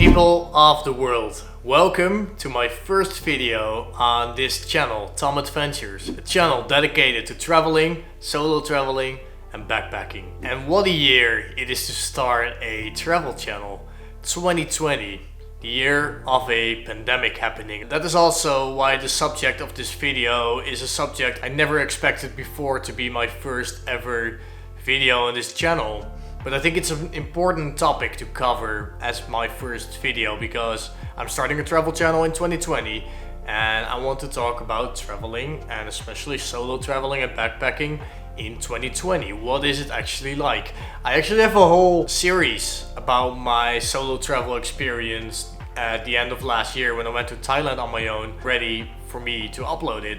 People of the world, welcome to my first video on this channel, Tom Adventures, a channel dedicated to traveling, solo traveling and backpacking. And what a year it is to start a travel channel. 2020, the year of a pandemic happening. That is also why the subject of this video is a subject I never expected before to be my first ever video on this channel. But I think it's an important topic to cover as my first video because I'm starting a travel channel in 2020 and I want to talk about traveling and especially solo traveling and backpacking in 2020. What is it actually like? I actually have a whole series about my solo travel experience at the end of last year when I went to Thailand on my own, ready for me to upload it.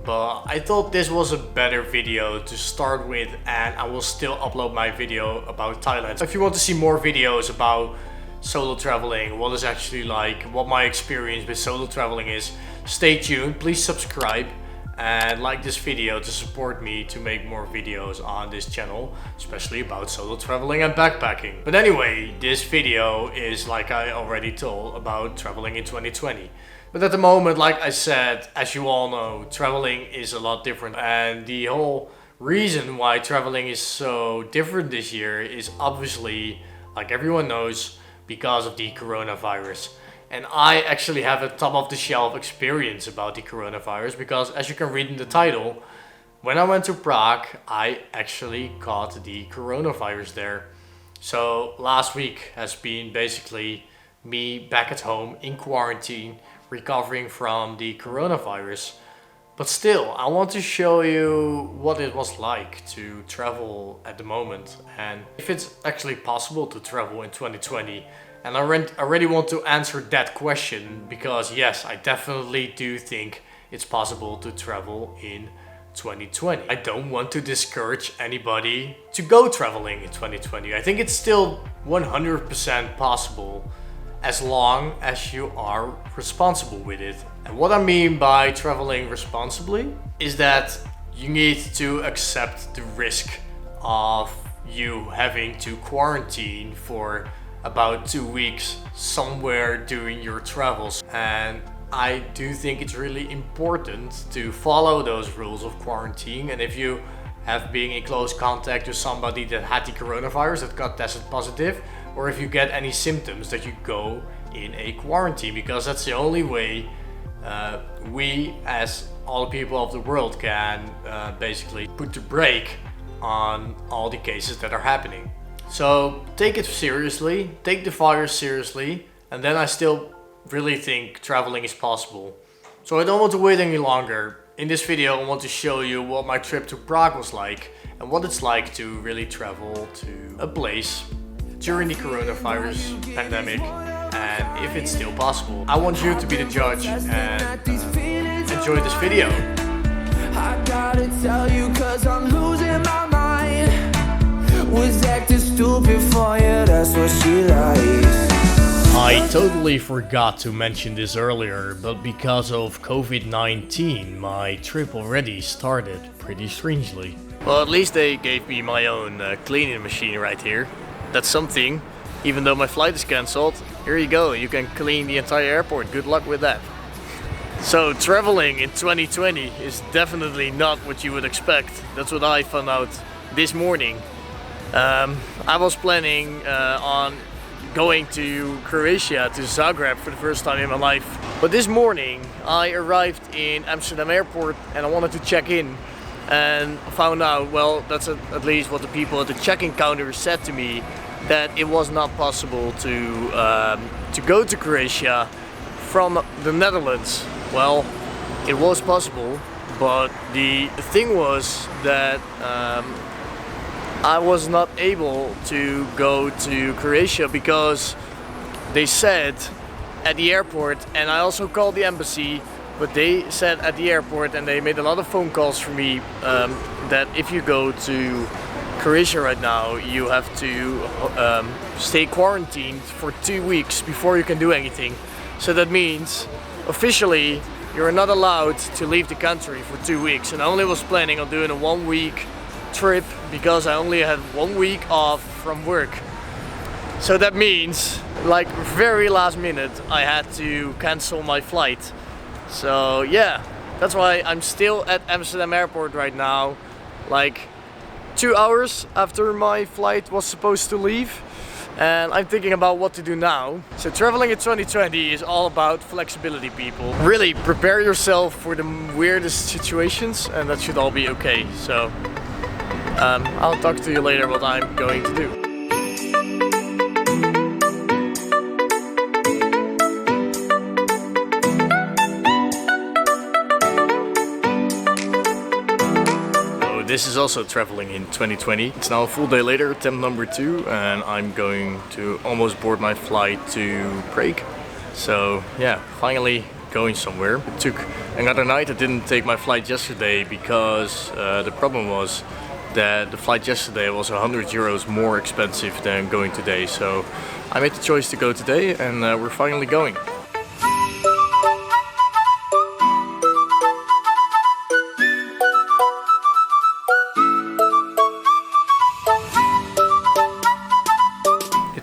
But I thought this was a better video to start with, and I will still upload my video about Thailand. So if you want to see more videos about solo traveling, what it's actually like, what my experience with solo traveling is, stay tuned. Please subscribe and like this video to support me to make more videos on this channel, especially about solo traveling and backpacking. But anyway, this video is, like I already told, about traveling in 2020. But at the moment, like I said, as you all know, traveling is a lot different. And the whole reason why traveling is so different this year is obviously, like everyone knows, because of the coronavirus. And I actually have a top of the shelf experience about the coronavirus because, as you can read in the title, when I went to Prague, I actually caught the coronavirus there. So last week has been basically me back at home in quarantine, recovering from the coronavirus. But still, I want to show you what it was like to travel at the moment and if it's actually possible to travel in 2020. And I already want to answer that question because yes, I definitely do think it's possible to travel in 2020. I don't want to discourage anybody to go traveling in 2020. I think it's still 100% possible as long as you are responsible with it. And what I mean by traveling responsibly is that you need to accept the risk of you having to quarantine for about 2 weeks somewhere during your travels. And I do think it's really important to follow those rules of quarantine. And if you have been in close contact with somebody that had the coronavirus that got tested positive, or if you get any symptoms, that you go in a quarantine, because that's the only way we as all people of the world can basically put the brake on all the cases that are happening. So take it seriously, take the virus seriously, and then I still really think traveling is possible. So I don't want to wait any longer. In this video I want to show you what my trip to Prague was like and what it's like to really travel to a place during the coronavirus pandemic and if it's still possible. I want you to be the judge and enjoy this video. I gotta tell you cause I'm losing my mind. Was acting stupid for you, that's what she likes. I totally forgot to mention this earlier, but because of COVID-19, my trip already started pretty strangely. Well, at least they gave me my own cleaning machine right here. That's something. Even though my flight is cancelled, here you go, you can clean the entire airport. Good luck with that. So traveling in 2020 is definitely not what you would expect. That's what I found out this morning. I was planning on going to Croatia, to Zagreb for the first time in my life. But this morning I arrived in Amsterdam airport and I wanted to check in and found out, well, that's at least what the people at the check-in counter said to me, that it was not possible to go to Croatia from the Netherlands. Well, it was possible, but the thing was that I was not able to go to Croatia because they said at the airport, and I also called the embassy, but they said at the airport, and they made a lot of phone calls for me, that if you go to Croatia right now, you have to stay quarantined for 2 weeks before you can do anything. So that means officially you're not allowed to leave the country for 2 weeks. And I only was planning on doing a 1 week trip because I only had 1 week off from work. So that means, like very last minute, I had to cancel my flight. So yeah, that's why I'm still at Amsterdam airport right now, like 2 hours after my flight was supposed to leave. And I'm thinking about what to do now. So traveling in 2020 is all about flexibility, people. Really prepare yourself for the weirdest situations and that should all be okay. So I'll talk to you later what I'm going to do. This is also traveling in 2020. It's now a full day later, attempt number 2, and I'm going to almost board my flight to Prague. So yeah, finally going somewhere. It took another night. I didn't take my flight yesterday because the problem was that the flight yesterday was 100 euros more expensive than going today. So I made the choice to go today, and we're finally going.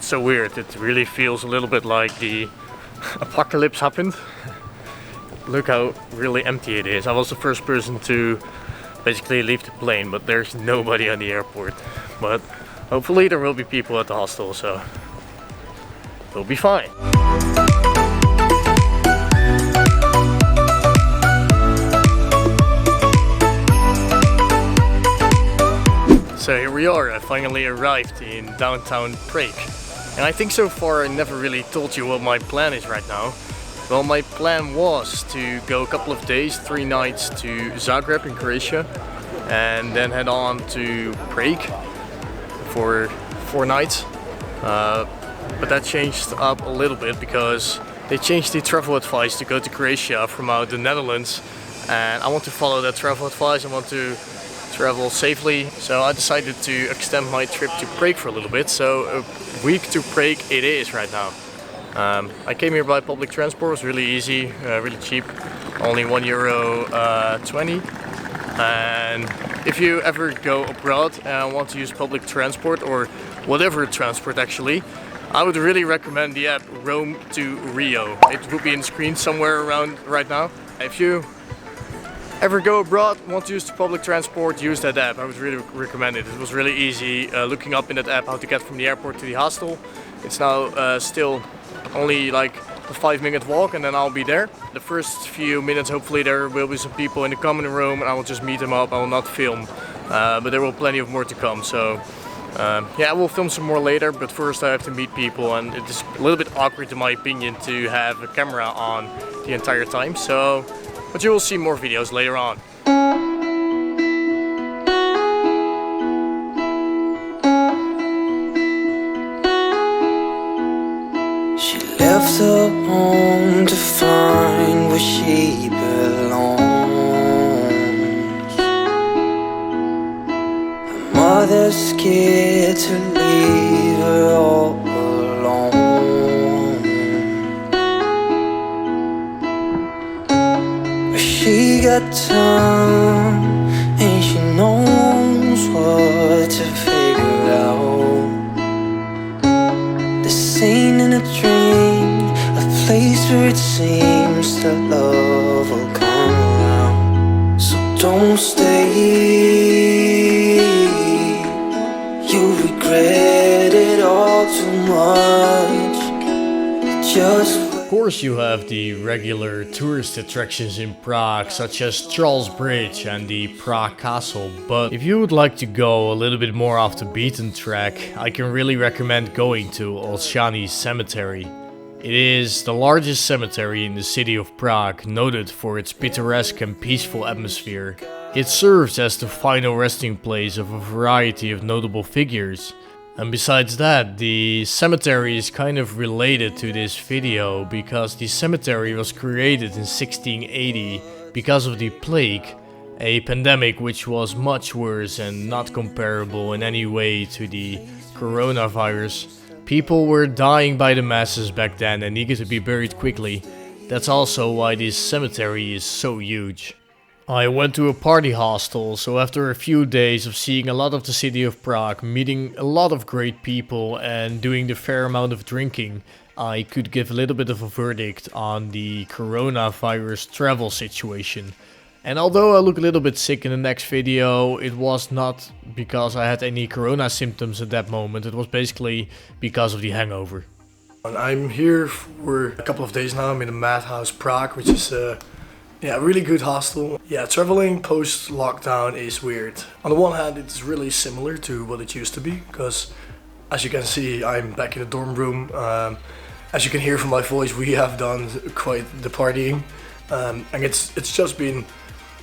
So weird, it really feels a little bit like the apocalypse happened. Look how really empty it is. I was the first person to basically leave the plane, but there's nobody on the airport. But hopefully there will be people at the hostel, so we'll be fine. So here we are, I finally arrived in downtown Prague. And I think so far I never really told you what my plan is right now. Well, my plan was to go a couple of days, 3 nights to Zagreb in Croatia, and then head on to Prague for 4 nights. But that changed up a little bit because they changed the travel advice to go to Croatia from out the Netherlands. And I want to follow that travel advice. I want to travel safely, so I decided to extend my trip to Prague for a little bit. So a week to Prague it is right now. I came here by public transport. It was really easy, really cheap, only €1.20. And if you ever go abroad and want to use public transport or whatever transport actually, I would really recommend the app Rome to Rio. It will be on the screen somewhere around right now. If you ever go abroad, want to use the public transport, use that app. I would really recommend it. It was really easy looking up in that app how to get from the airport to the hostel. It's now still only like a 5-minute walk and then I'll be there. The first few minutes hopefully there will be some people in the common room and I will just meet them up. I will not film, but there will plenty of more to come. So yeah, I will film some more later, but first I have to meet people and it is a little bit awkward in my opinion to have a camera on the entire time. So, but you will see more videos later on. She left her home to find where she belongs. Her mother's scared to leave her all alone. She got time and she knows what to figure out. This ain't in a dream, a place where it seems that love will come around. So don't stay, you regret it all too much. Just Of course you have the regular tourist attractions in Prague, such as Charles Bridge and the Prague Castle, but if you would like to go a little bit more off the beaten track, I can really recommend going to Olszany Cemetery. It is the largest cemetery in the city of Prague, noted for its picturesque and peaceful atmosphere. It serves as the final resting place of a variety of notable figures. And besides that, the cemetery is kind of related to this video because the cemetery was created in 1680 because of the plague, a pandemic which was much worse and not comparable in any way to the coronavirus. People were dying by the masses back then and needed to be buried quickly. That's also why this cemetery is so huge. I went to a party hostel, so after a few days of seeing a lot of the city of Prague, meeting a lot of great people and doing the fair amount of drinking, I could give a little bit of a verdict on the coronavirus travel situation. And although I look a little bit sick in the next video, it was not because I had any corona symptoms at that moment, it was basically because of the hangover. I'm here for a couple of days now. I'm in a madhouse Prague, which is a really good hostel. Yeah, traveling post-lockdown is weird. On the one hand, it's really similar to what it used to be, because as you can see, I'm back in the dorm room. As you can hear from my voice, we have done quite the partying, and it's just been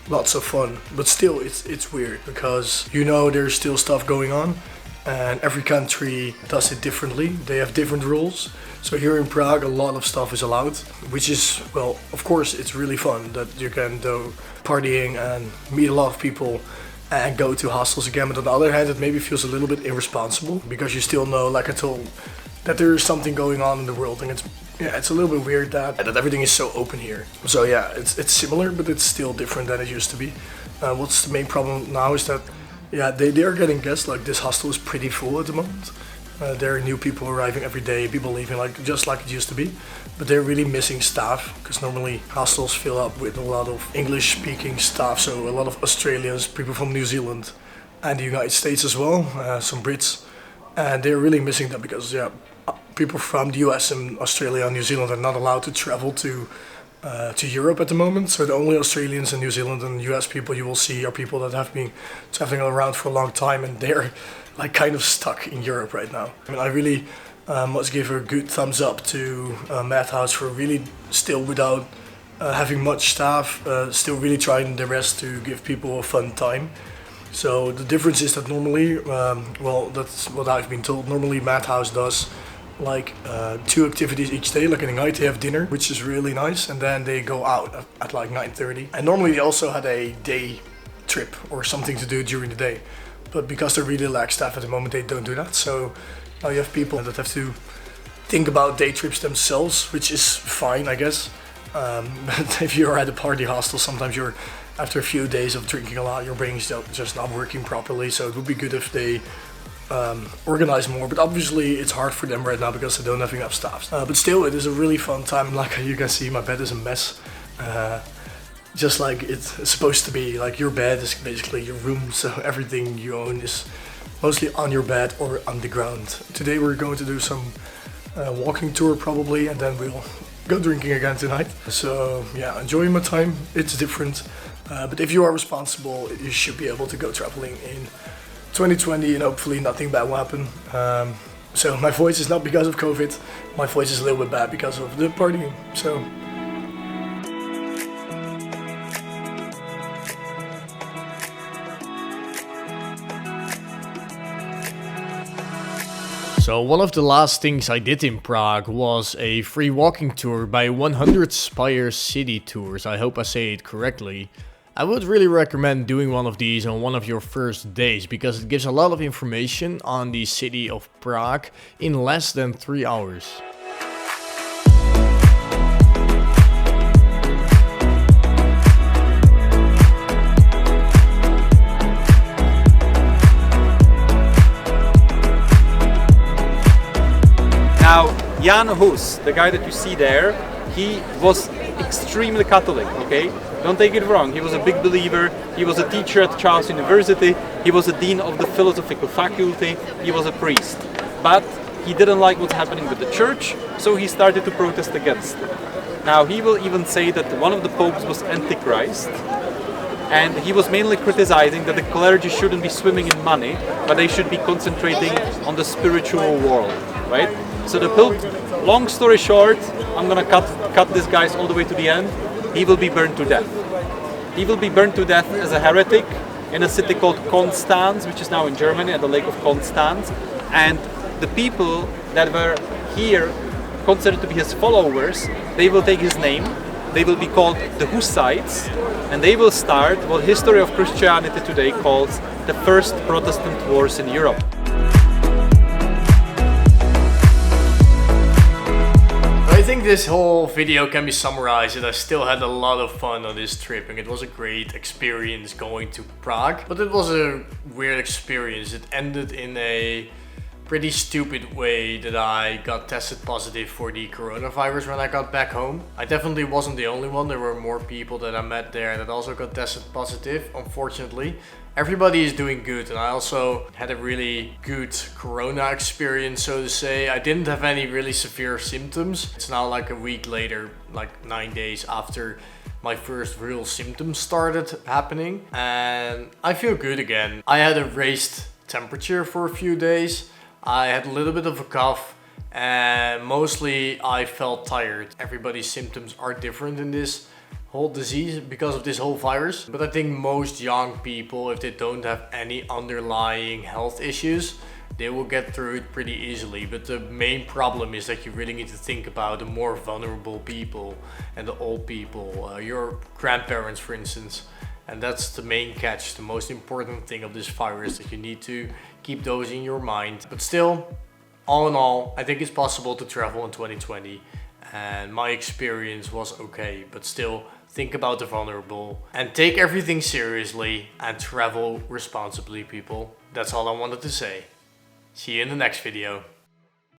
lots of fun. But still, it's weird because there's still stuff going on, and every country does it differently. They have different rules. So here in Prague, a lot of stuff is allowed, which is, well, of course, it's really fun that you can do partying and meet a lot of people and go to hostels again. But on the other hand, it maybe feels a little bit irresponsible because you still know, like I told, that there is something going on in the world, and it's a little bit weird that everything is so open here. So yeah, it's similar, but it's still different than it used to be. What's the main problem now is that they are getting guests. Like, this hostel is pretty full at the moment. There are new people arriving every day, people leaving, just like it used to be. But they're really missing staff, because normally hostels fill up with a lot of English-speaking staff, so a lot of Australians, people from New Zealand and the United States as well, some Brits. And they're really missing that because people from the US and Australia and New Zealand are not allowed to travel to Europe at the moment. So the only Australians and New Zealand and US people you will see are people that have been traveling around for a long time, and they're like kind of stuck in Europe right now. I mean, I really must give a good thumbs up to Madhouse for really still without having much staff, still really trying their best to give people a fun time. So the difference is that normally, well, that's what I've been told, normally Madhouse does like 2 activities each day. Like in the night they have dinner, which is really nice, and then they go out at like 9:30. And normally they also had a day trip or something to do during the day. But because they're really lax staff at the moment, they don't do that. So now you have people that have to think about day trips themselves, which is fine, I guess. But if you're at a party hostel, sometimes after a few days of drinking a lot, your brain's just not working properly. So it would be good if they organize more. But obviously it's hard for them right now because they don't have enough staff. But still, it is a really fun time. Like you can see, my bed is a mess. Just like it's supposed to be. Like, your bed is basically your room, so everything you own is mostly on your bed or on the ground. Today we're going to do some walking tour probably, and then we'll go drinking again tonight. So yeah, enjoying my time. It's different, but if you are responsible, you should be able to go traveling in 2020, and hopefully nothing bad will happen. So my voice is not because of COVID, my voice is a little bit bad because of the partying. So one of the last things I did in Prague was a free walking tour by 100 Spires City Tours. I hope I say it correctly. I would really recommend doing one of these on one of your first days, because it gives a lot of information on the city of Prague in less than 3 hours. Now, Jan Hus, the guy that you see there, he was extremely Catholic, okay? Don't take it wrong, he was a big believer, he was a teacher at Charles University, he was a dean of the philosophical faculty, he was a priest. But he didn't like what's happening with the church, so he started to protest against it. Now, he will even say that one of the popes was Antichrist, and he was mainly criticizing that the clergy shouldn't be swimming in money, but they should be concentrating on the spiritual world, right? So the Pope, long story short, I'm gonna cut this guys all the way to the end. He will be burned to death. He will be burned to death as a heretic in a city called Konstanz, which is now in Germany, at the lake of Konstanz. And the people that were here considered to be his followers, they will take his name, they will be called the Hussites, and they will start what history of Christianity today calls the first Protestant wars in Europe. I think this whole video can be summarized that I still had a lot of fun on this trip, and it was a great experience going to Prague. But it was a weird experience. It ended in a pretty stupid way that I got tested positive for the coronavirus when I got back home. I definitely wasn't the only one. There were more people that I met there that also got tested positive, unfortunately. Everybody is doing good, and I also had a really good corona experience, so to say. I didn't have any really severe symptoms. It's now like a week later, like 9 days after my first real symptoms started happening, and I feel good again. I had a raised temperature for a few days. I had a little bit of a cough, and mostly I felt tired. Everybody's symptoms are different in this whole disease because of this whole virus. But I think most young people, if they don't have any underlying health issues, they will get through it pretty easily. But the main problem is that you really need to think about the more vulnerable people and the old people, your grandparents, for instance. And that's the main catch, the most important thing of this virus, that you need to keep those in your mind. But still, all in all, I think it's possible to travel in 2020. And my experience was okay, but still think about the vulnerable and take everything seriously and travel responsibly, people. That's all I wanted to say. See you in the next video.